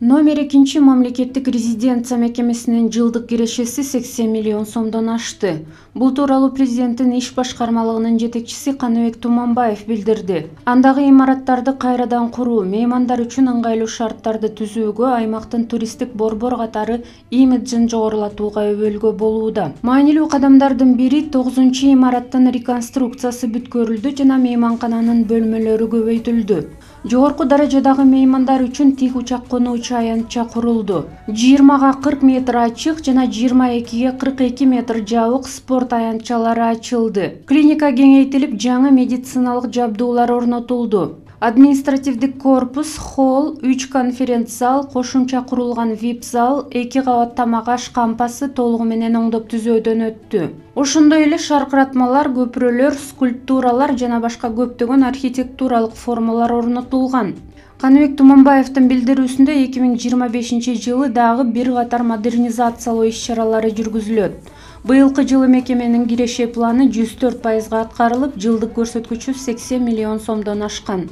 Номер 2 мамлекеттик резиденция мекемесинин жылдык кирешеси 80 миллион сомдон ашты. Бул тууралуу президенттин иш башкармалыгынын жетекчиси Каныбек Туманбаев билдирди. Андагы имараттарды кайрадан куруу, меймандар үчүн ыңгайлуу шарттарды түзүүгө, аймактын туристтик борбор катары имиджин жогорулатууга өбөлгө болууда. Маанилүү кадамдардын бири 9 имараттын реконструкциясы бүткөрүлдү жана мейманкананын бөлмөлөрү көбөйтүлдү. Жогорку даражадагы меймандар үчүн тик учак конуучу аянтча курулду. 20га 40 метр ачык жана 22ге 42 метр жабык спорт аянтчалары ачылды. Клиника кеңейтилип, жаңы медициналык жабдуулар орнотулду. Административдик корпус, холл, 3 конференц-зал, кошумча курулган VIP-зал, 2 кабат тамак аш кампасы толугу менен оңдоп түзөөдөн өттү. Ошондой эле шаркыратмалар, көпүрөлөр, скульптуралар жана башка көптөгөн архитектуралык формалар орнотулган. Каныбек Туманбаевдин билдирүүсүндө 2025 жылы дагы бир катар модернизациялоо иш-чаралары жүргүзүлөт. Быйылкы жылы мекеменин киреше планы 104% аткарылып, жылдык көрсөткүчү 80 миллион сомдон ашкан.